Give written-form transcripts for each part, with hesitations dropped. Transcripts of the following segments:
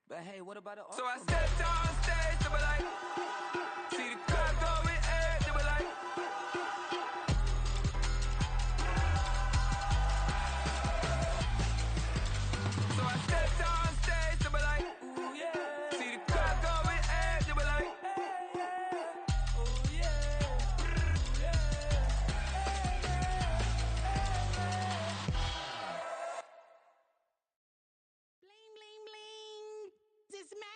But hey, what about it? So I stepped on stage, they were like, see the crowd going air, they were like, so I stepped on stage, they were like, ooh yeah, see the crowd going air, they were like, ooh yeah, Bling, bling, bling. This man.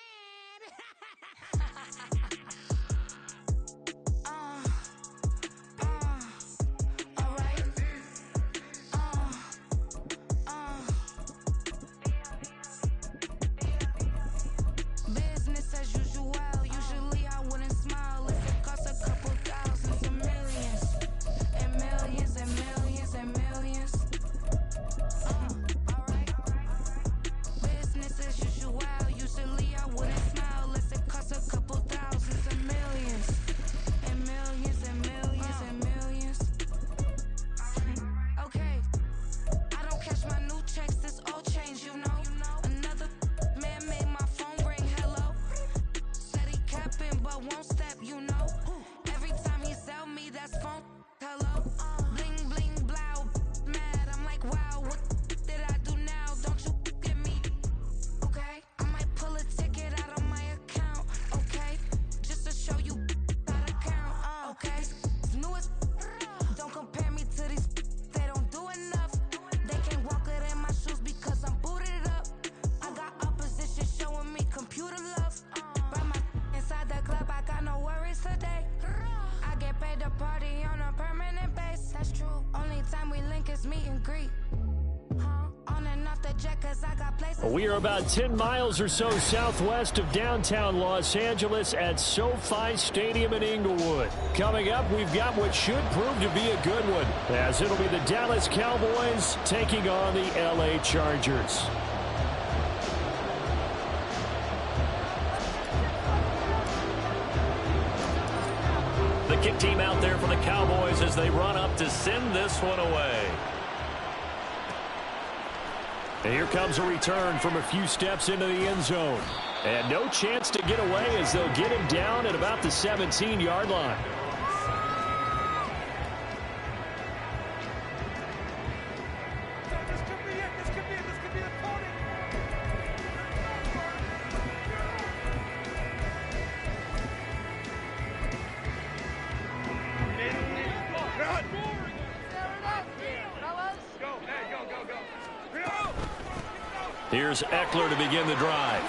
Alright. Business as usual. Usually I wouldn't smile if it cost a couple thousands and millions. And millions and millions and millions. Alright. Business as usual. Usually I wouldn't smile unless it cost a couple thousands and millions. And millions and millions and millions. Okay. I don't cash my new checks, this old change, you know. Another man made my phone ring, hello. Said he capping but won't step, you know. Every time he sell me, that's phone, hello. Bling, bling, blow, mad. I'm like, wow, what did I do now? Don't you get me, okay? I might pull a ticket out of my account, okay? Just to show you how to count, okay? New as don't compare me to these, they don't do enough. They can't walk it in my shoes because I'm booted up. I got opposition showing me computer love. Brought my inside the club, I got no worries today. I get paid to party on a permanent base. That's true. Only time we link is meet and greet. On and off the jet, cause I got places. We are about 10 miles or so southwest of downtown Los Angeles at SoFi Stadium in Inglewood. Coming up, we've got what should prove to be a good one, as it'll be the Dallas Cowboys taking on the LA Chargers. The kick team out there for the Cowboys as they run up to send this one away. And here comes a return from a few steps into the end zone. And no chance to get away as they'll get him down at about the 17-yard line. Here's Eckler to begin the drive.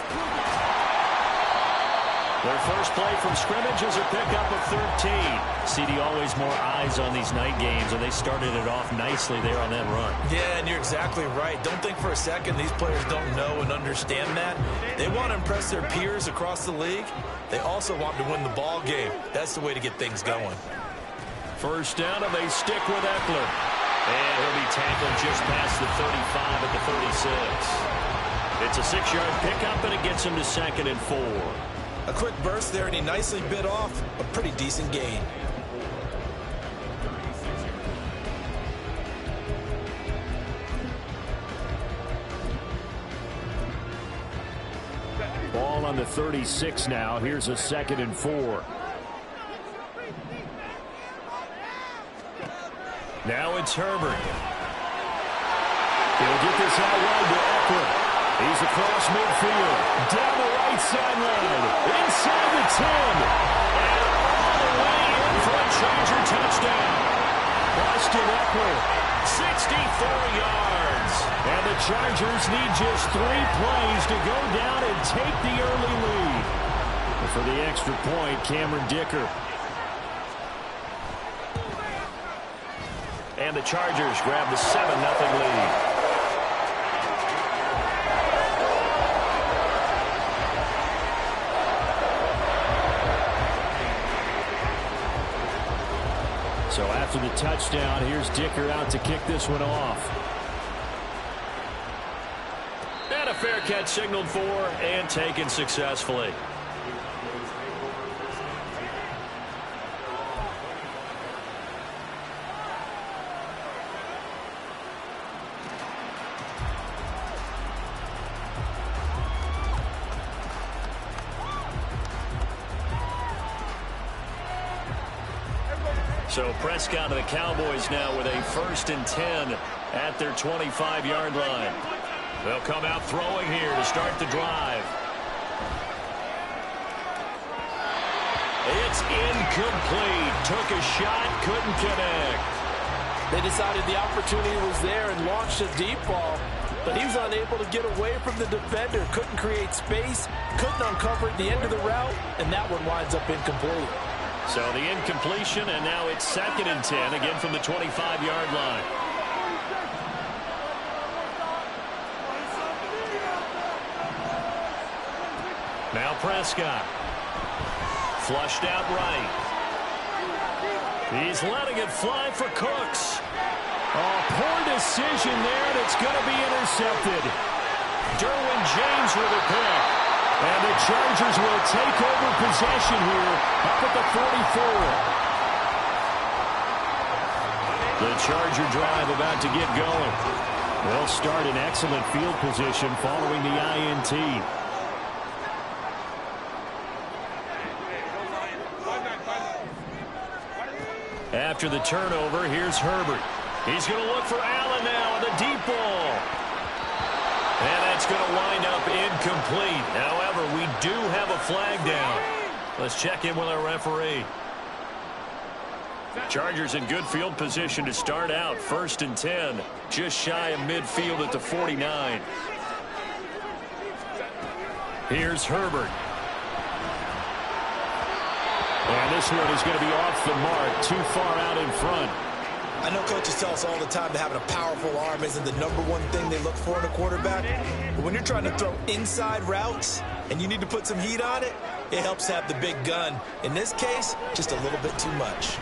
Their first play from scrimmage is a pickup of 13. CD, always more eyes on these night games, and they started it off nicely there on that run. Yeah, and you're exactly right. Don't think for a second these players don't know and understand that. They want to impress their peers across the league. They also want to win the ball game. That's the way to get things going. First down, and they stick with Eckler. And he'll be tackled just past the 35 at the 36. It's a 6-yard pickup, and it gets him to 2nd and 4. A quick burst there, and he nicely bit off a pretty decent gain. Ball on the 36 now. Here's a 2nd and 4. Now it's Herbert. He'll get this out wide to Eckler. He's across midfield, down the right sideline, inside the 10, and all the way in for a Charger touchdown. Austin Eckler, 64 yards. And the Chargers need just 3 plays to go down and take the early lead. And for the extra point, Cameron Dicker. And the Chargers grab the 7-0 lead. So after the touchdown, here's Dicker out to kick this one off. And a fair catch signaled for and taken successfully. So Prescott and the Cowboys now with a 1st and 10 at their 25-yard line. They'll come out throwing here to start the drive. It's incomplete. Took a shot, couldn't connect. They decided the opportunity was there and launched a deep ball, but he was unable to get away from the defender. Couldn't create space, couldn't uncover at the end of the route, and that one winds up incomplete. So the incompletion, and now it's 2nd and 10, again from the 25-yard line. Now Prescott. Flushed out right. He's letting it fly for Cooks. Oh, poor decision there, and it's going to be intercepted. Derwin James with a pick. And the Chargers will take over possession here up at the 44. The Charger drive about to get going. They'll start in excellent field position following the INT. After the turnover, here's Herbert. He's going to look for Allen now on the deep ball. And that's going to wind up incomplete. However, we do have a flag down. Let's check in with our referee. Chargers in good field position to start out. 1st and 10. Just shy of midfield at the 49. Here's Herbert. And this one is going to be off the mark, too far out in front. I know coaches tell us all the time that having a powerful arm isn't the #1 thing they look for in a quarterback. But when you're trying to throw inside routes and you need to put some heat on it, it helps have the big gun. In this case, just a little bit too much.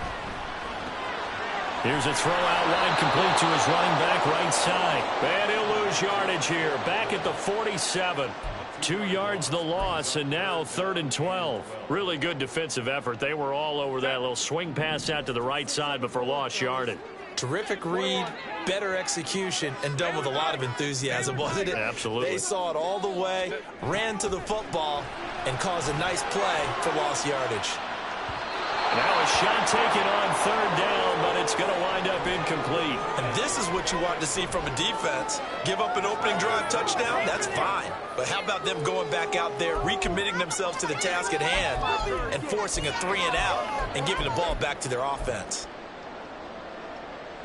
Here's a throw out line complete to his running back right side. And he'll lose yardage here. Back at the 47. 2 yards the loss, and now 3rd and 12. Really good defensive effort. They were all over that little swing pass out to the right side before lost yardage. Terrific read, better execution, and done with a lot of enthusiasm, wasn't it? Absolutely. They saw it all the way, ran to the football, and caused a nice play for lost yardage. Now a shot taken on 3rd down, but it's going to wind up incomplete. And this is what you want to see from a defense. Give up an opening drive touchdown, that's fine. But how about them going back out there, recommitting themselves to the task at hand, and forcing a 3 and out, and giving the ball back to their offense.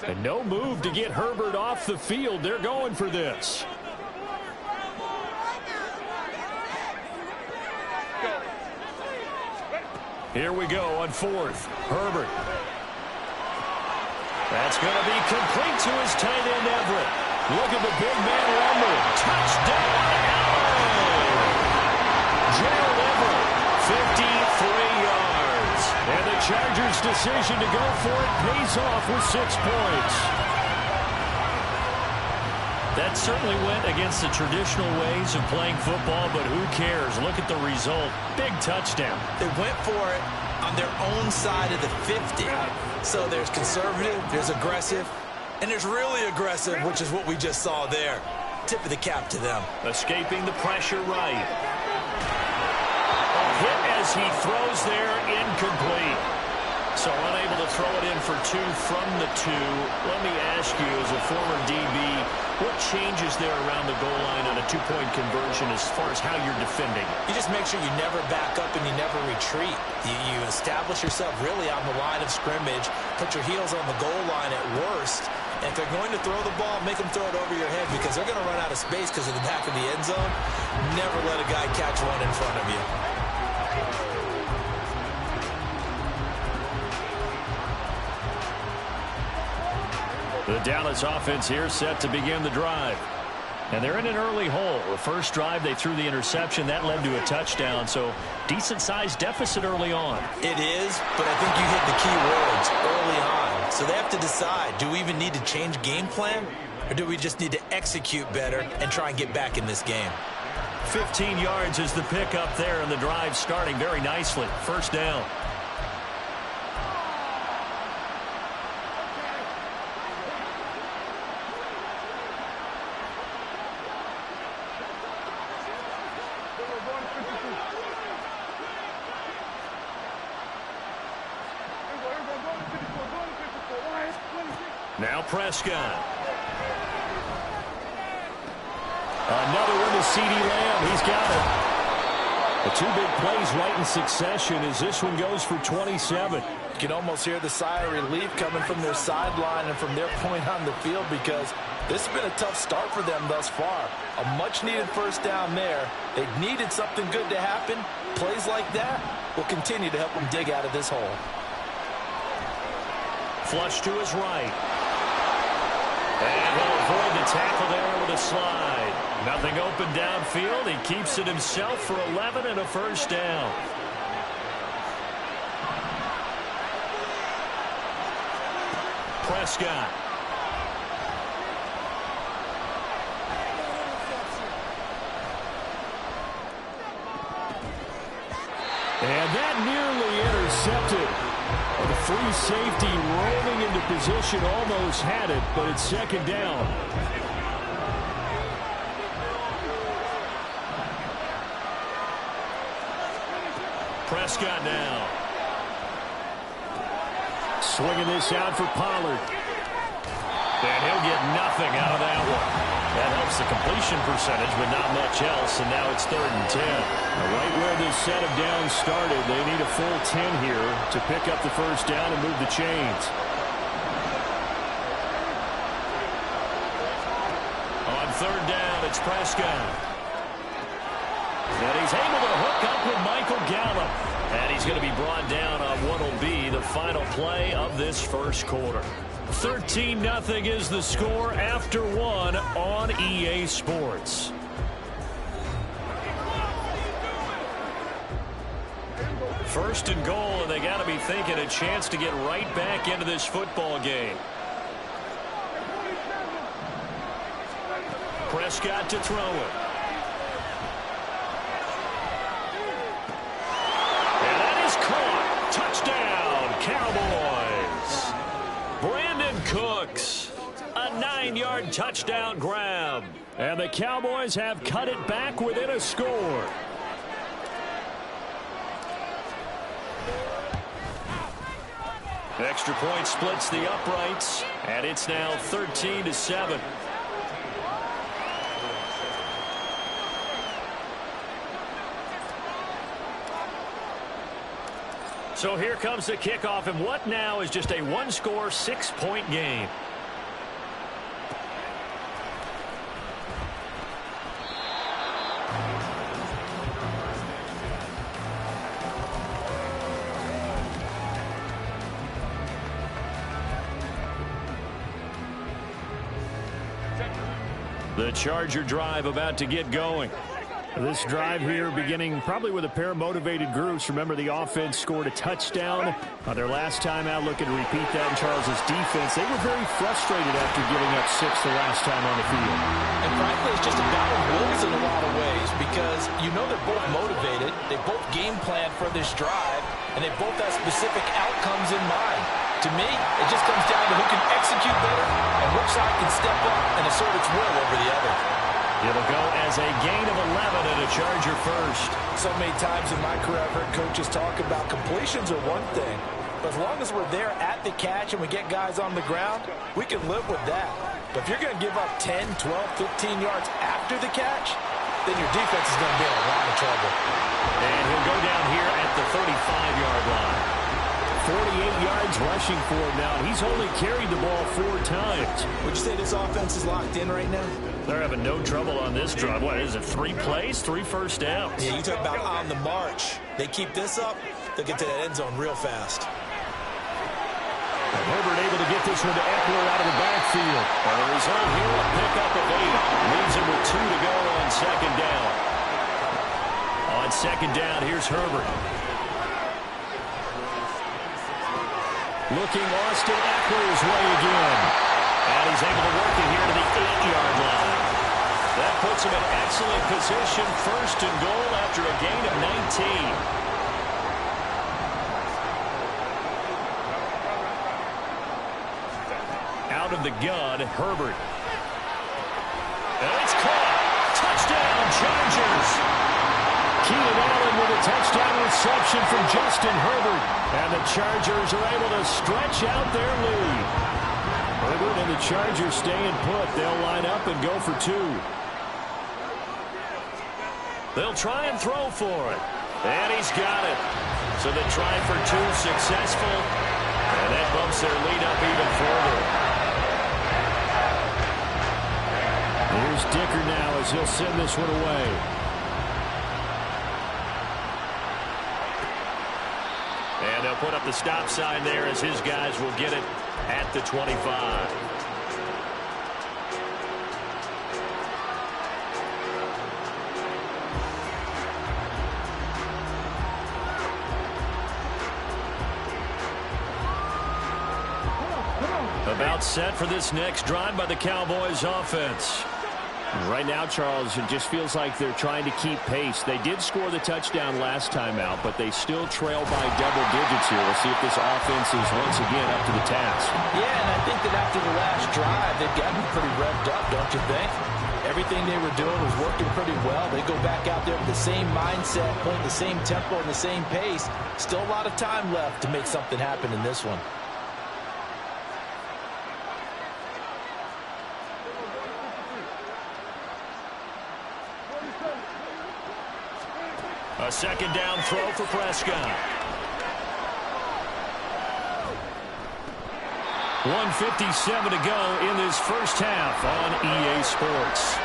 And no move to get Herbert off the field. They're going for this. Here we go on 4th. Herbert. That's going to be complete to his tight end, Everett. Look at the big man lumber. Touchdown, Allen! Gerald Everett, 53 yards. And the Chargers' decision to go for it pays off with 6 points. That certainly went against the traditional ways of playing football, but who cares? Look at the result. Big touchdown. They went for it on their own side of the 50. So there's conservative, there's aggressive, and there's really aggressive, which is what we just saw there. Tip of the cap to them. Escaping the pressure right. A hit as he throws there, incomplete. So unable to throw it in for 2 from the 2. Let me ask you, as a former DB, what changes there around the goal line on a 2-point conversion as far as how you're defending? You just make sure you never back up and you never retreat. You establish yourself really on the line of scrimmage, put your heels on the goal line at worst, and if they're going to throw the ball, make them throw it over your head because they're going to run out of space because of the back of the end zone. Never let a guy catch one in front of you. The Dallas offense here set to begin the drive. And they're in an early hole. The first drive, they threw the interception. That led to a touchdown, so decent-sized deficit early on. It is, but I think you hit the key words early on. So they have to decide, do we even need to change game plan, or do we just need to execute better and try and get back in this game? 15 yards is the pickup there, and the drive starting very nicely. 1st down. Now Prescott. Another one to CeeDee Lamb. He's got it. The two big plays right in succession as this one goes for 27. You can almost hear the sigh of relief coming from their sideline and from their point on the field, because this has been a tough start for them thus far. A much-needed first down there. They needed something good to happen. Plays like that will continue to help them dig out of this hole. Flush to his right. And he'll avoid the tackle there with a slide. Nothing open downfield. He keeps it himself for 11 and a first down. Prescott. And that nearly intercepted. The free safety rolling into position, almost had it, but it's second down. Prescott now. Swinging this out for Pollard. And he'll get nothing out of that one. That helps the completion percentage, but not much else, and now it's 3rd and 10. Right where this set of downs started, they need a full 10 here to pick up the first down and move the chains. On 3rd down, it's Prescott. And he's able to hook up with Michael Gallup. And he's going to be brought down on what will be the final play of this first quarter. 13-0 is the score after one on EA Sports. First and goal, and they got to be thinking a chance to get right back into this football game. Prescott to throw it. And that is caught. Touchdown, Cowboys. Brandon Cooks, a 9-yard touchdown grab. And the Cowboys have cut it back within a score. Extra point splits the uprights, and it's now 13-7. So here comes the kickoff, and what now is just a one-score, 6-point game. The Charger drive about to get going. This drive here beginning probably with a pair of motivated groups. Remember, the offense scored a touchdown on their last time out, looking to repeat that in Charles's defense. They were very frustrated after giving up 6 the last time on the field. And frankly, it's just a battle of wills in a lot of ways, because you know they're both motivated. They both game plan for this drive, and they both have specific outcomes in mind. To me, it just comes down to who can execute better and which side can step up and assert its will over the other. It'll go as a gain of 11 and a Charger first. So many times in my career, I've heard coaches talk about completions are one thing, but as long as we're there at the catch and we get guys on the ground, we can live with that. But if you're going to give up 10, 12, 15 yards after the catch, then your defense is going to be in a lot of trouble. And he'll go down here at the 35-yard line. 48 yards rushing for him now. He's only carried the ball 4 times. Would you say this offense is locked in right now? They're having no trouble on this drive. What is it, 3 plays, 3 first downs? Yeah, you talk about on the march. They keep this up, they'll get to that end zone real fast. And Herbert able to get this one to Eckler out of the backfield. And the result here, a pickup of 8. Leaves him with 2 to go on second down. On second down, here's Herbert. Looking Austin Eckler's way again. And he's able to work it here to the 8-yard line. That puts him in excellent position, first and goal after a gain of 19. Out of the gun, Herbert. And it's caught. Touchdown, Chargers. Keenan Allen with a touchdown reception from Justin Herbert. And the Chargers are able to stretch out their lead. delivered, and the Chargers staying put. They'll line up and go for two. They'll try and throw for it. And he's got it. So the try for two successful. And that bumps their lead up even further. Here's Dicker now as he'll send this one away. And they'll put up the stop sign there as his guys will get it at the 25. About set for this next drive by the Cowboys offense. Right now, Charles, it just feels like they're trying to keep pace. They did score the touchdown last time out, but they still trail by double digits here. We'll see if this offense is once again up to the task. Yeah, and I think that after the last drive, they've gotten pretty revved up, don't you think? Everything they were doing was working pretty well. They go back out there with the same mindset, playing the same tempo and the same pace. Still a lot of time left to make something happen in this one. A second down throw for Prescott. 1:57 to go in this first half on EA Sports.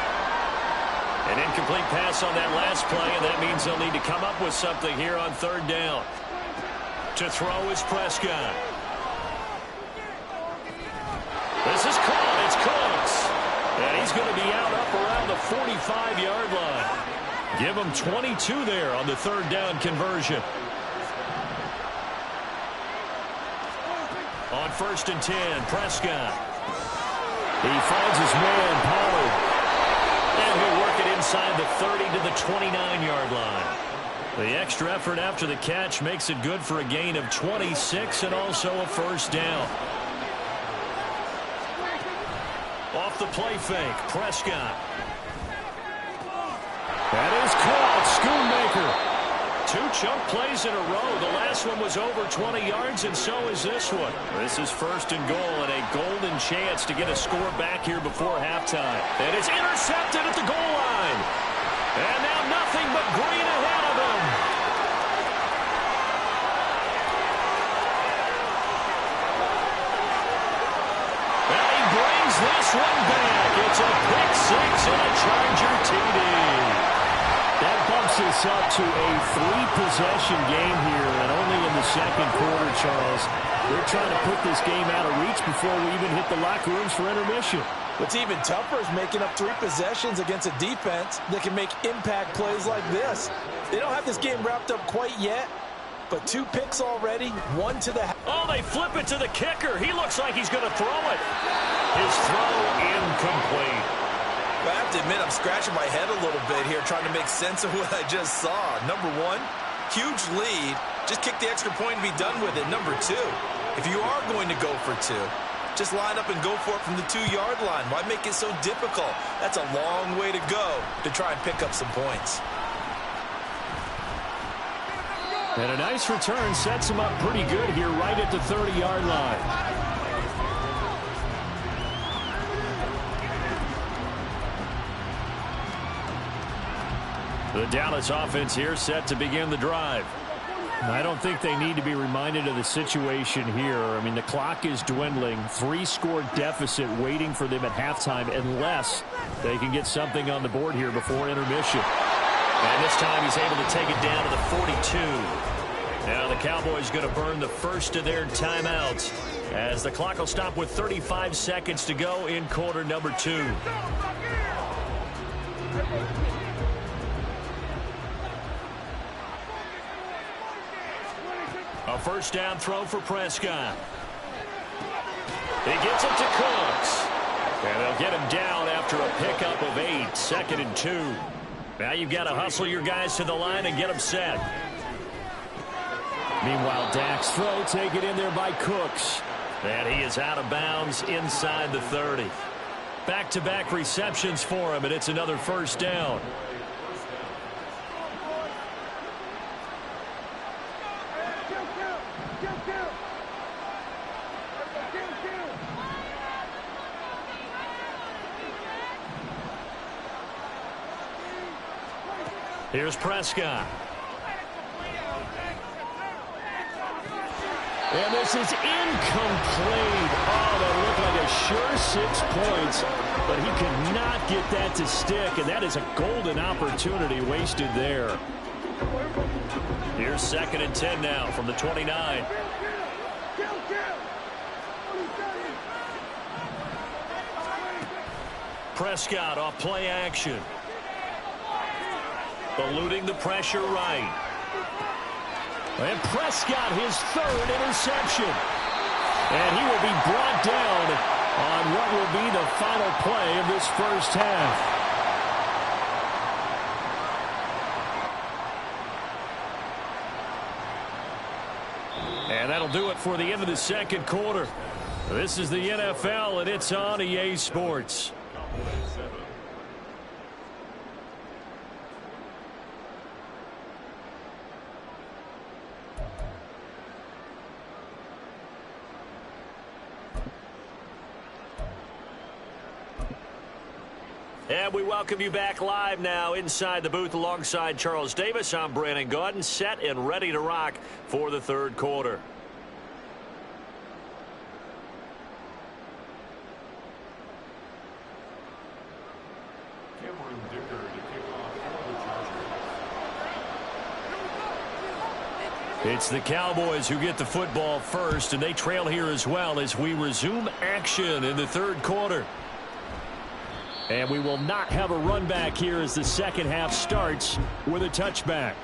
An incomplete pass on that last play, and that means they'll need to come up with something here on third down. To throw is Prescott. This is caught. It's Cooks. And he's going to be out up around the 45-yard line. Give him 22 there on the third down conversion. On 1st and 10, Prescott. He finds his man, Pollard. And he'll work it inside the 30 to the 29-yard line. The extra effort after the catch makes it good for a gain of 26 and also a first down. Off the play fake, Prescott. That is caught. Schoonmaker. 2 chunk plays in a row. The last one was over 20 yards, and so is this one. This is 1st and goal, and a golden chance to get a score back here before halftime. And it's intercepted at the goal line. And now nothing but green ahead of him. And he brings this one back. It's a pick six and a Charger TD. That bumps us up to a 3-possession game here, and only in the second quarter, Charles. They're trying to put this game out of reach before we even hit the locker rooms for intermission. What's even tougher is making up 3 possessions against a defense that can make impact plays like this. They don't have this game wrapped up quite yet, but 2 picks already, 1 to the... Oh, they flip it to the kicker. He looks like he's going to throw it. His throw incomplete. I have to admit, I'm scratching my head a little bit here trying to make sense of what I just saw. Number 1, huge lead. Just kick the extra point and be done with it. Number 2, if you are going to go for 2, just line up and go for it from the 2-yard line. Why make it so difficult? That's a long way to go to try and pick up some points. And a nice return sets him up pretty good here right at the 30-yard line. The Dallas offense here set to begin the drive. I don't think they need to be reminded of the situation here. I mean, the clock is dwindling. 3-score deficit waiting for them at halftime unless they can get something on the board here before intermission. And this time he's able to take it down to the 42. Now the Cowboys going to burn the first of their timeouts as the clock will stop with 35 seconds to go in quarter number 2. A first down throw for Prescott. He gets it to Cooks. And they'll get him down after a pickup of 8, 2nd and 2. Now you've got to hustle your guys to the line and get them set. Meanwhile, Dak's throw taken in there by Cooks. And he is out of bounds inside the 30. Back-to-back receptions for him, and it's another first down. Here's Prescott. And this is incomplete. Oh, that looked like a sure 6 points, but he could not get that to stick, and that is a golden opportunity wasted there. Here's 2nd and 10 now from the 29. Prescott off play action. Eluding the pressure right. And Prescott, his 3rd interception. And he will be brought down on what will be the final play of this first half. And that'll do it for the end of the second quarter. This is the NFL, and it's on EA Sports. And we welcome you back live now inside the booth alongside Charles Davis. I'm Brandon Gaudin, set and ready to rock for the third quarter. It's the Cowboys who get the football first, and they trail here as well as we resume action in the third quarter. And we will not have a run back here as the second half starts with a touchback.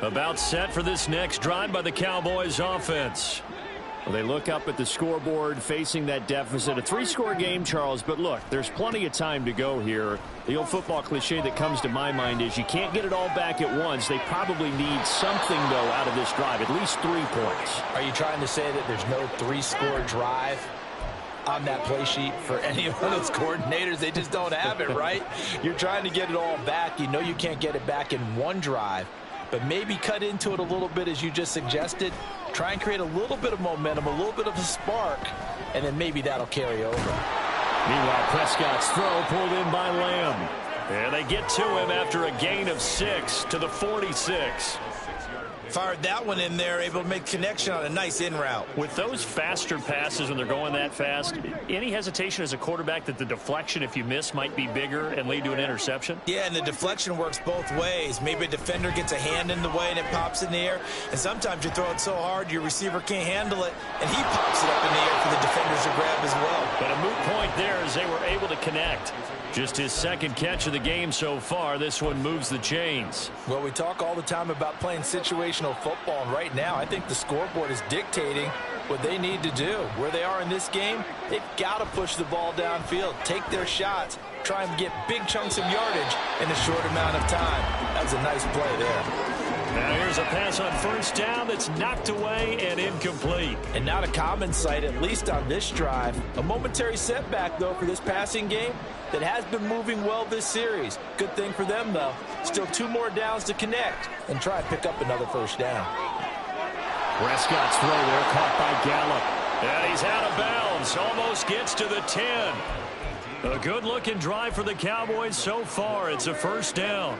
About set for this next drive by the Cowboys offense. Well, they look up at the scoreboard facing that deficit. A 3-score game, Charles, but look, there's plenty of time to go here. The old football cliche that comes to my mind is you can't get it all back at once. They probably need something, though, out of this drive, at least 3 points. Are you trying to say that there's no 3-score drive on that play sheet for any of those coordinators? They just don't have it, right? You're trying to get it all back. You know you can't get it back in one drive. But maybe cut into it a little bit as you just suggested. Try and create a little bit of momentum, a little bit of a spark, and then maybe that'll carry over. Meanwhile, Prescott's throw pulled in by Lamb. And they get to him after a gain of 6 to the 46. Fired that one in there, able to make connection on a nice in route. With those faster passes when they're going that fast, any hesitation as a quarterback that the deflection, if you miss, might be bigger and lead to an interception? Yeah, and the deflection works both ways. Maybe a defender gets a hand in the way and it pops in the air. And sometimes you throw it so hard your receiver can't handle it, and he pops it up in the air for the defenders to grab as well. But a moot point there as they were able to connect. Just his second catch of the game so far. This one moves the chains. Well, we talk all the time about playing situational football, and right now I think the scoreboard is dictating what they need to do. Where they are in this game, they've got to push the ball downfield, take their shots, try and get big chunks of yardage in a short amount of time. That was a nice play there. Now here's a pass on first down that's knocked away and incomplete. And not a common sight, at least on this drive. A momentary setback, though, for this passing game that has been moving well this series. Good thing for them, though. Still 2 more downs to connect and try and pick up another first down. Prescott's throw there caught by Gallup. And he's out of bounds. Almost gets to the 10. A good-looking drive for the Cowboys so far. It's a first down.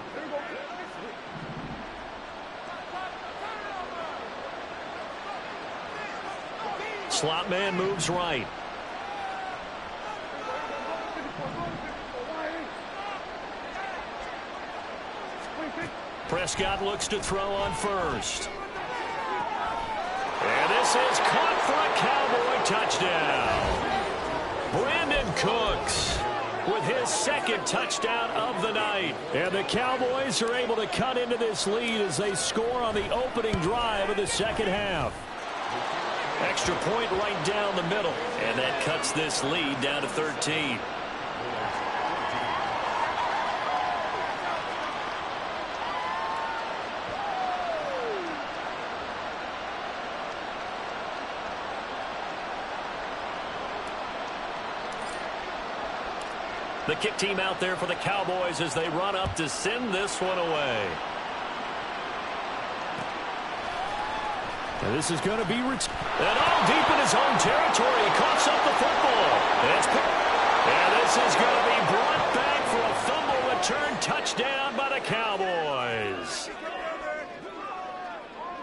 Slot man moves right. Prescott looks to throw on first. And this is caught for a Cowboy touchdown. Brandon Cooks with his second touchdown of the night. And the Cowboys are able to cut into this lead as they score on the opening drive of the second half. Extra point right down the middle. And that cuts this lead down to 13. The kick team out there for the Cowboys as they run up to send this one away. And this is going to be and all deep in his own territory. He coughs up the football. And this is going to be brought back for a fumble return touchdown by the Cowboys.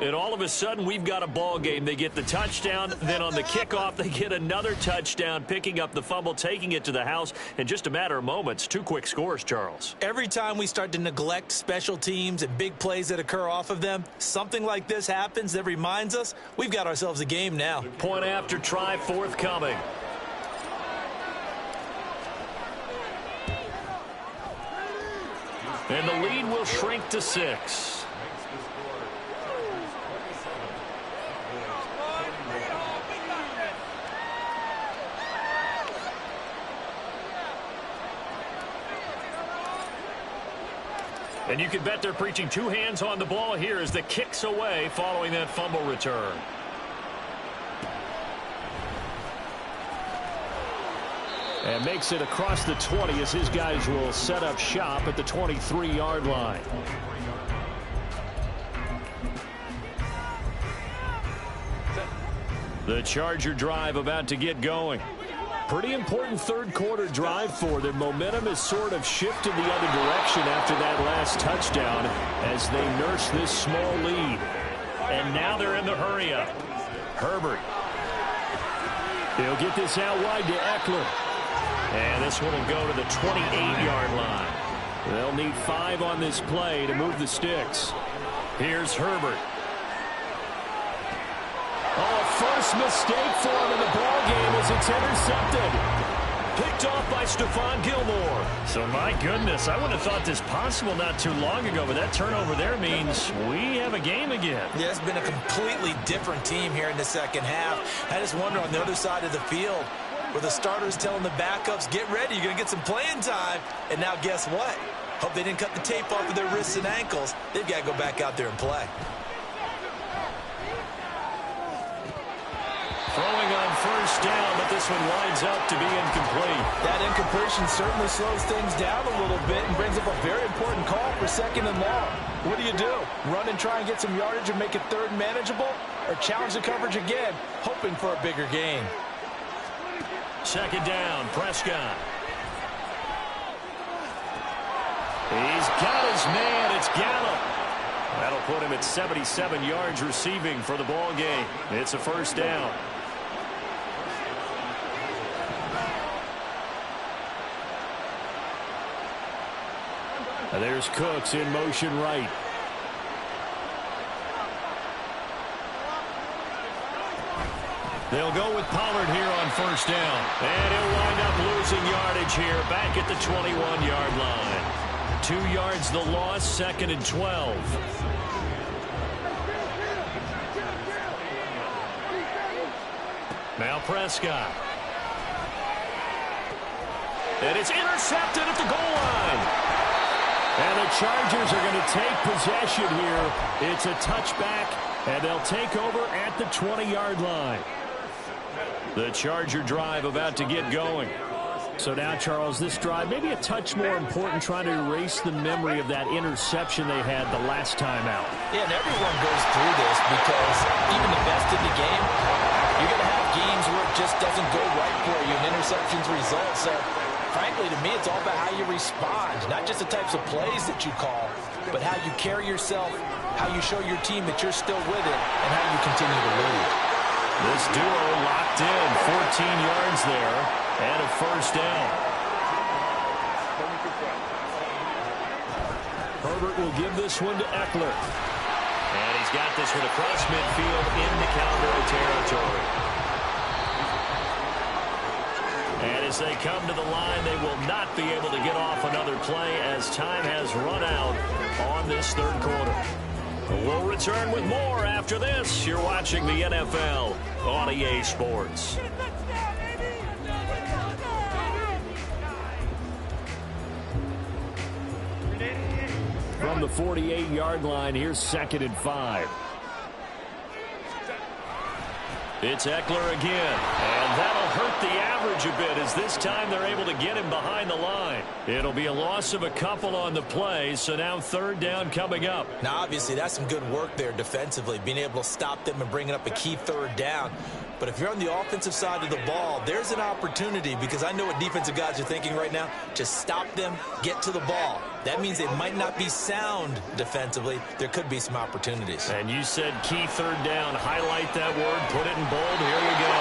And all of a sudden, we've got a ball game. They get the touchdown. Then on the kickoff, they get another touchdown, picking up the fumble, taking it to the house in just a matter of moments. 2 quick scores, Charles. Every time we start to neglect special teams and big plays that occur off of them, something like this happens that reminds us we've got ourselves a game now. Point after try forthcoming. And the lead will shrink to 6. And you can bet they're preaching 2 hands on the ball here as the kick's away following that fumble return. And makes it across the 20 as his guys will set up shop at the 23-yard line. The Charger drive about to get going. Pretty important third-quarter drive for them. Momentum has sort of shifted the other direction after that last touchdown as they nurse this small lead. And now they're in the hurry-up. Herbert. He'll get this out wide to Eckler. And this one will go to the 28-yard line. They'll need 5 on this play to move the sticks. Here's Herbert. Oh, first mistake for him in the ballgame as it's intercepted. Picked off by Stephon Gilmore. So, my goodness, I wouldn't have thought this possible not too long ago, but that turnover there means we have a game again. Yeah, it's been a completely different team here in the second half. I just wonder on the other side of the field where the starters telling the backups, get ready, you're going to get some playing time. And now guess what? Hope they didn't cut the tape off of their wrists and ankles. They've got to go back out there and play. Throwing on first down, but this one winds up to be incomplete. That incompletion certainly slows things down a little bit and brings up a very important call for 2nd and long. What do? Run and try and get some yardage and make it 3rd manageable? Or challenge the coverage again, hoping for a bigger gain? 2nd down, Prescott. He's got his man. It's Gallup. That'll put him at 77 yards receiving for the ball game. It's a first down. There's Cooks in motion right. They'll go with Pollard here on first down. And he'll wind up losing yardage here back at the 21-yard line. 2 yards the loss, 2nd and 12. Now Prescott. And it's intercepted at the goal line. And the Chargers are going to take possession here. It's a touchback, and they'll take over at the 20-yard line. The Charger drive about to get going. So now, Charles, this drive maybe a touch more important, trying to erase the memory of that interception they had the last time out. Yeah, and everyone goes through this because even the best in the game, you're going to have games where it just doesn't go right for you and interceptions result. So, frankly, to me, it's all about how you respond, not just the types of plays that you call, but how you carry yourself, how you show your team that you're still with it, and how you continue to lead. This duo locked in, 14 yards there, and a first down. Herbert will give this one to Eckler. And he's got this one across midfield into Cowboy territory. And as they come to the line, they will not be able to get off another play as time has run out on this 3rd quarter. We'll return with more after this. You're watching the NFL on EA Sports. From the 48-yard line, here's 2nd and 5. It's Eckler again. And that'll hurt the average a bit as this time they're able to get him behind the line. It'll be a loss of a couple on the play, so now third down coming up. Now, obviously, that's some good work there defensively, being able to stop them and bringing up a key third down. But if you're on the offensive side of the ball, there's an opportunity, because I know what defensive guys are thinking right now. Just stop them, get to the ball. That means they might not be sound defensively. There could be some opportunities. And you said key third down. Highlight that word, put it in bold. Here we go.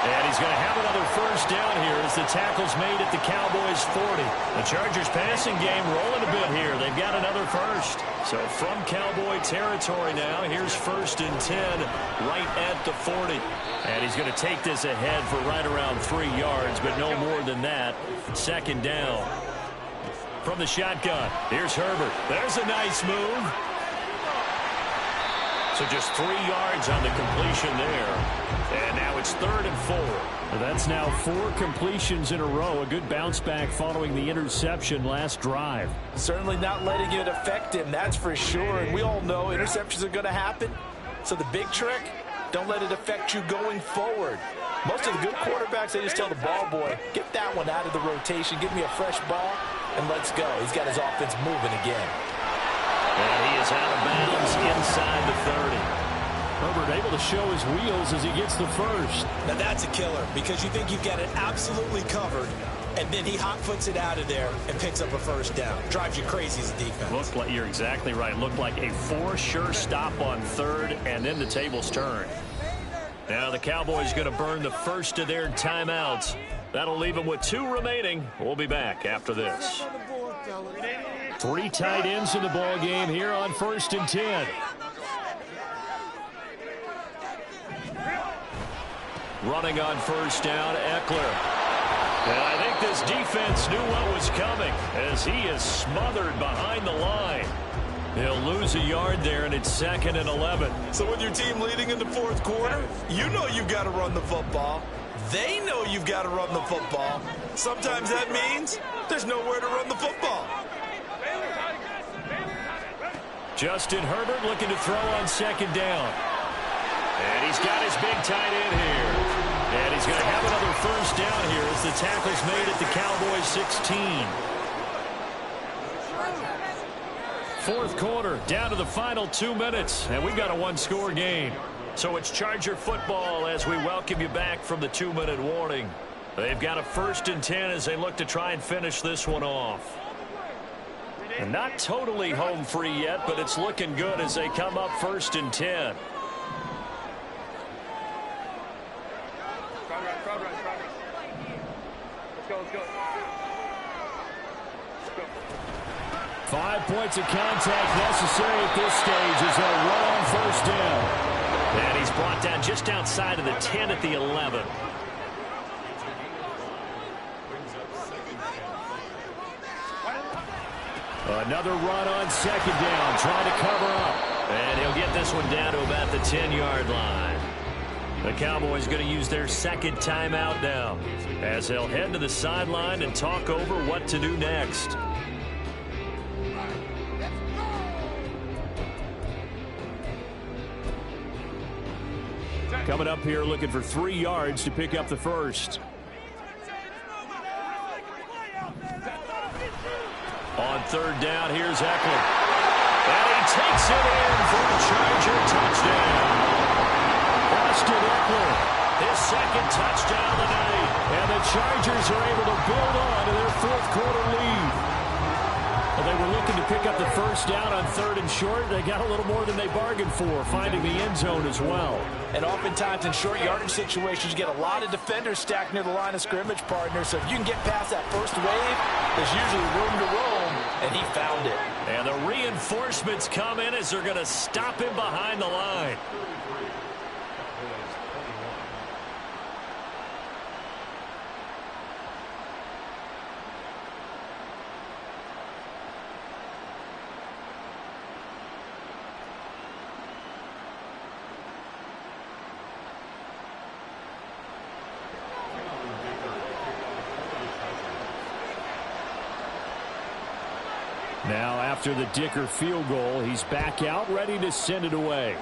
And he's going to have another first down here as the tackle's made at the Cowboys' 40. The Chargers passing game rolling a bit here. They've got another first. So from Cowboy territory now, here's 1st and 10 right at the 40. And he's going to take this ahead for right around 3 yards, but no more than that. 2nd down. From the shotgun, here's Herbert. There's a nice move. So just 3 yards on the completion there. And now it's 3rd and 4. That's now 4 completions in a row. A good bounce back following the interception last drive. Certainly not letting it affect him, that's for sure. And we all know interceptions are going to happen. So the big trick, don't let it affect you going forward. Most of the good quarterbacks, they just tell the ball boy, get that one out of the rotation, give me a fresh ball, and let's go. He's got his offense moving again. And he is out of bounds inside the 30. Herbert able to show his wheels as he gets the first. Now that's a killer, because you think you've got it absolutely covered, and then he hot-foots it out of there and picks up a first down. Drives you crazy as a defense. Looked like, you're exactly right. Looked like a sure stop on 3rd, and then the tables turn. Now the Cowboys going to burn the first of their timeouts. That'll leave them with 2 remaining. We'll be back after this. 3 tight ends in the ball game here on 1st and 10. Running on first down, Eckler. And I think this defense knew what was coming as he is smothered behind the line. He'll lose a yard there, and it's 2nd and 11. So with your team leading in the 4th quarter, you know you've got to run the football. They know you've got to run the football. Sometimes that means there's nowhere to run the football. Justin Herbert looking to throw on 2nd down. And he's got his big tight end here. And he's going to have another first down here as the tackle's made at the Cowboys' 16. 4th quarter, down to the final 2 minutes. And we've got a 1-score game. So it's Charger football as we welcome you back from the 2-minute warning. They've got a 1st and 10 as they look to try and finish this one off. And not totally home free yet, but it's looking good as they come up 1st and 10. Let's go. 5 points of contact necessary at this stage as they'll run on 1st down. And he's brought down just outside of the 10 at the 11. Another run on 2nd down, trying to cover up. And he'll get this one down to about the 10-yard line. The Cowboys going to use their 2nd timeout now as they'll head to the sideline and talk over what to do next. Coming up here looking for 3 yards to pick up the first. On 3rd down, here's Eckler. And he takes it in for a Charger touchdown. Austin Eckler, his 2nd touchdown of the night. And the Chargers are able to build on to their 4th quarter lead. Well, they were looking to pick up the first down on 3rd and short. They got a little more than they bargained for, finding the end zone as well. And oftentimes in short yardage situations, you get a lot of defenders stacked near the line of scrimmage, partner. So if you can get past that first wave, there's usually room to roam, and he found it. And the reinforcements come in as they're going to stop him behind the line. Now, after the Dicker field goal, he's back out, ready to send it away.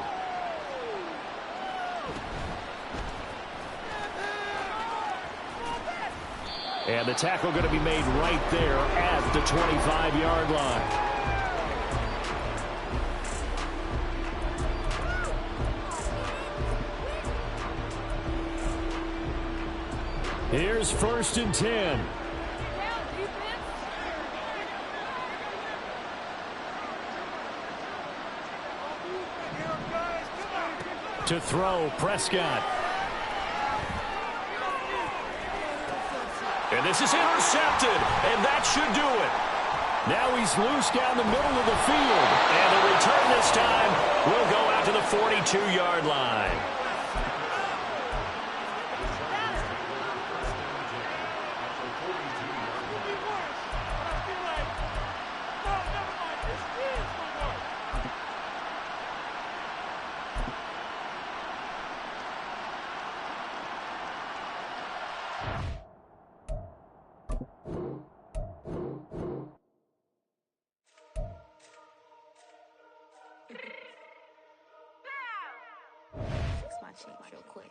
And the tackle going to be made right there at the 25-yard line. Here's 1st and 10. To throw, Prescott. And this is intercepted, and that should do it. Now he's loose down the middle of the field, and the return this time will go out to the 42-yard line. Real quick.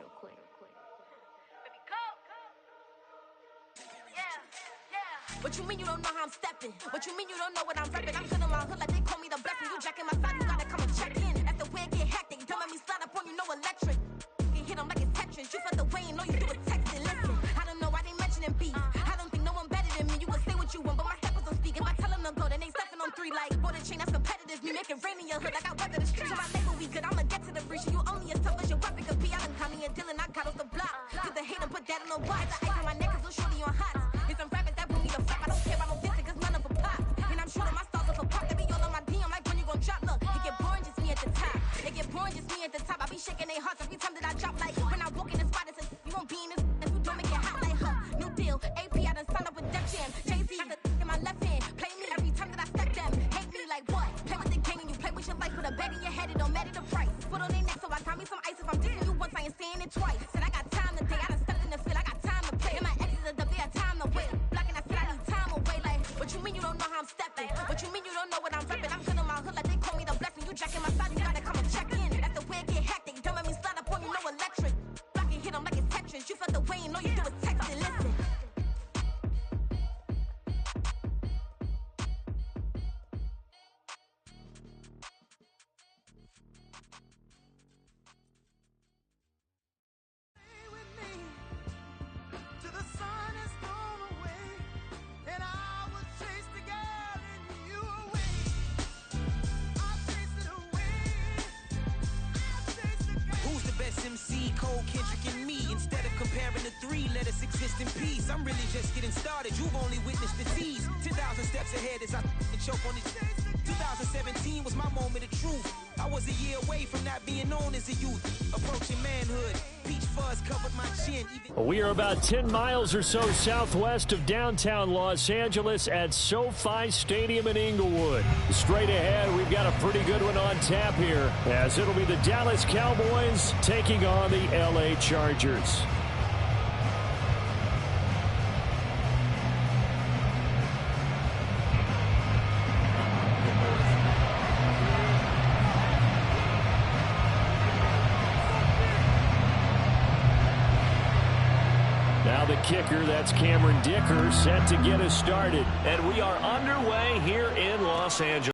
What you mean you don't know how I'm stepping? What you mean you don't know what I'm repping? I'm good in my hood like they call me the blessing. You jacking my side, you gotta come and check in. After where get hectic, don't let me slide up on you, no electric. You hit them like it's Tetris. You felt the way and know you do a texting. Listen, I don't know why they mentioning beef. I don't think no one better than me. You can say what you want, but my steppers don't speak. If I tell them to go, then they stepping on 3 like border chain. That's competitive. Me make it rain in your hood like I weather the street. So my label we good. I'ma get to the breach. You only as tough as your weapon could be. I done Connie and Dylan. I got off the block. Cause the hate and put that on the watch. The ice on my neck is little shorty on hot. It's some rappers that won't need a flap. I don't care about no dissing cause none of them pop. And I'm shooting my stars off a pop. They be all on my DM like when you gon' drop. Look, it get boring just me at the top. It get boring just me at the top. I be shaking their hearts every time that I drop. Like when I walk in the spot, it's you won't be in this. If you don't make it hot like huh. New deal. AP, I done signed up with Def Jam. Jay-Z got the in my left hand. Play me every time that I step them. Hate me like what? Play with the game and you play with your life. With a bag in your head, it don't matter the price. Put on their neck so I got me some ice. If I'm dissing you once, I ain't saying it twice. Said I got time today. I done stepped in the field. I got time to play. And my exes are up there, time to wait. Blocking, I said I need time away. Like, what you mean you don't know how I'm stepping? What you mean you don't know what I'm repping? I'm good in my hood like they call me the blessing. You jacking my side, you gotta come and check in. That's the way it get hectic. Don't let me slide up on you, no electric. Blocking, hit them like it's Tetris. You felt the way and know you do is texting. Listen. MC, Cole, Kendrick, and me. Instead of comparing the 3, let us exist in peace. I'm really just getting started. You've only witnessed the tease. 10,000 steps ahead as I choke on it. 2017 was my moment of truth. I was a year away from not being known as a youth. Approaching manhood. Peach fuzz covered my chin. We are about 10 miles or so southwest of downtown Los Angeles at SoFi Stadium in Inglewood. Straight ahead, we've got a pretty good one on tap here, as it'll be the Dallas Cowboys taking on the LA Chargers. Now the kicker, that's Cameron Dicker, set to get us started. And we are underway here in Los Angeles.